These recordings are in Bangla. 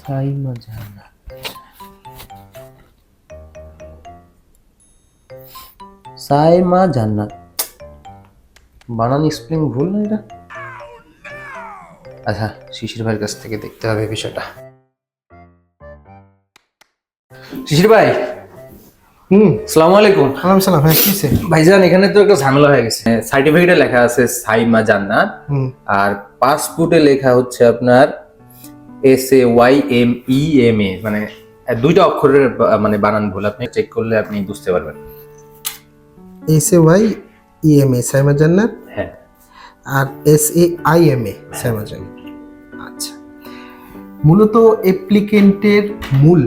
সাইমা জান্নাত, সাইমা জান্নাত, বানান স্পেলিং ভুল না এটা? আচ্ছা, শিশির ভাইয়ের কাছ থেকে দেখতে হবে বিষয়টা। শিশির ভাই, আসসালামু আলাইকুম। ওয়ালাইকুম সালাম। হ্যাঁ, কিসে? ভাইজান, এখানে তো একটা ঝামেলা হয়ে গেছে। সার্টিফিকেটে লেখা আছে সাইমা জান্নাত, আর পাসপোর্টে লেখা হচ্ছে আপনার SAYMEMA, মানে দুইটা অক্ষরের মানে বানান ভুল। আপনি চেক করলে আপনি বুঝতে পারবেন। SAYEMA সাইমা জান্নাত, হ্যাঁ, আর SAIMA সাইমা জান্নাত। আচ্ছা, মূলত অ্যাপ্লিকেন্টের মূল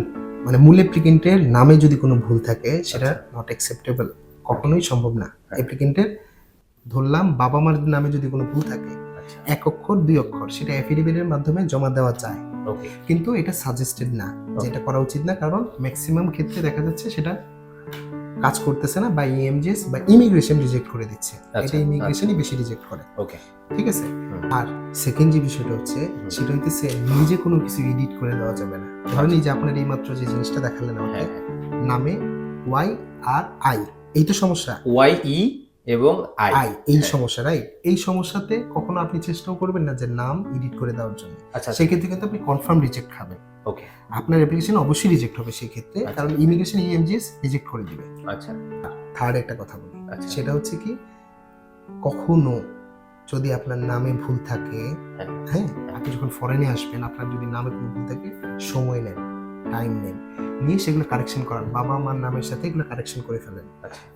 অ্যাপ্লিকেন্টের নামে যদি কোনো ভুল থাকে সেটা নট অ্যাকসেপ্টেবল, কখনোই সম্ভব না। অ্যাপ্লিকেন্টের ধরলাম বাবা মার নামে যদি কোনো ভুল থাকে, এক অক্ষর দুই অক্ষর, সেটা অ্যাফিডেভিটের মাধ্যমে জমা দেওয়া যায়, কিন্তু এটা সাজেস্টেড না, যেটা করা উচিত না। কারণ ম্যাক্সিমাম ক্ষেত্রে দেখা যাচ্ছে সেটা কাজ করতেছে না, বা ইএমজিএস বা ইমিগ্রেশন রিজেক্ট করে দিচ্ছে। এটা ইমিগ্রেশনই বেশি রিজেক্ট করে। ঠিক আছে। আর সেকেন্ড যে বিষয়টা হচ্ছে, সেটা হইতেছে নিজে কোনো কিছু এডিট করে দেওয়া যাবে না। ধরেন এই যে আপনার এই মাত্র যে জিনিসটা দেখালেন আমাকে, নামে ওয়াই আর আই, এই তো সমস্যা। YE এবং I, এই সমস্যা, রাইট? এই সমস্যাতে কখনো আপনি চেষ্টাও করবেন না যে নাম এডিট করে দেওয়ার জন্য। সেক্ষেত্রে কিন্তু আপনি কনফার্ম রিজেক্ট খাবেন। আপনার অ্যাপ্লিকেশন অবশ্যই রিজেক্ট হবে সেই ক্ষেত্রে, কারণ ইমিগ্রেশন ইএমজিএস রিজেক্ট করে দিবে। থার্ড একটা কথা বলি, সেটা হচ্ছে কি, কখনো যদি আপনার নামে ভুল থাকে, হ্যাঁ, আপনি যখন ফরেনে আসবেন, আপনার যদি নামে কোনো ভুল থাকে, সময় নেন, টাইম নেন, নিয়ে সেগুলো কারেকশন করান। বাবা মার নামের সাথে এগুলো কারেকশন করে ফেলেন।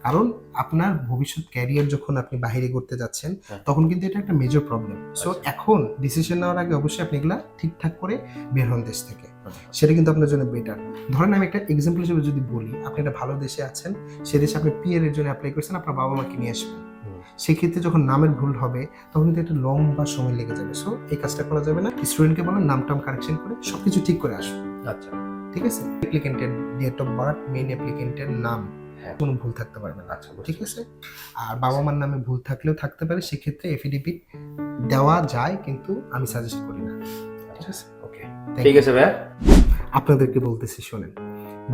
কারণ আপনার ভবিষ্যৎ ক্যারিয়ার যখন আপনি বাইরে করতে যাচ্ছেন, তখন কিন্তু এটা একটা মেজর প্রবলেম। সো এখন ডিসিশন নেওয়ার আগে অবশ্যই আপনি এগুলা ঠিকঠাক করে বের হন দেশ থেকে, সেটা কিন্তু আপনার জন্য বেটার। ধরেন আমি একটা এক্সাম্পল হিসেবে যদি বলি, আপনি একটা ভালো দেশে আছেন, সে দেশে আপনি পিআর এর জন্য অ্যাপ্লাই করছেন, আপনার বাবা মাকে নিয়ে আসবেন। সেক্ষেত্রে যখন নামের ভুল হবে, তখন কিন্তু একটা লম্বা সময় লেগে যাবে। সো এই কাজটা করা যাবে না। স্টুডেন্টকে বলেন নাম টাম কারেকশন করে সবকিছু ঠিক করে আসুন। আচ্ছা, ঠিক আছে। অ্যাপ্লিকেন্টের ডেট অফ বার্থ, মেইন অ্যাপ্লিকেন্টের নাম, কোনো ভুল থাকতে পারবে না। আচ্ছা, ঠিক আছে। আর বাবা মার নামে ভুল থাকলেও থাকতে পারে, সেক্ষেত্রে এফিডেভিট দেওয়া যায়, কিন্তু আমি সাজেস্ট করি না। ঠিক আছে, ওকে, ঠিক আছে ভাই। আপনাদেরকে বলতেছি, শোনেন,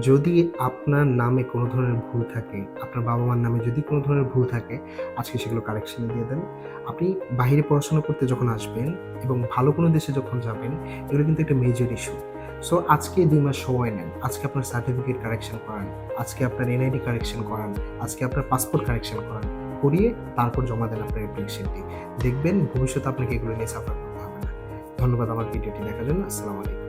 যদি আপনার নামে কোনো ধরনের ভুল থাকে, আপনার বাবা মার নামে যদি কোনো ধরনের ভুল থাকে, আজকে সেগুলো কারেকশনে দিয়ে দেন। আপনি বাইরে পড়াশোনা করতে যখন আসবেন এবং ভালো কোনো দেশে যখন যাবেন, এগুলো কিন্তু একটা মেজর ইস্যু। সো আজকে 2 মাস সময় নেন, আজকে আপনার সার্টিফিকেট কারেকশন করান, আজকে আপনার এনআইডি কারেকশন করান, আজকে আপনার পাসপোর্ট কারেকশন করান, করিয়ে তারপর জমা দেন আপনার অ্যাপ্লিকেশনটি। দেখবেন ভবিষ্যতে আপনাকে এগুলো নিয়ে সাফার করতে হবে না। ধন্যবাদ আমার ভিডিওটি দেখার জন্য। আসসালামু আলাইকুম।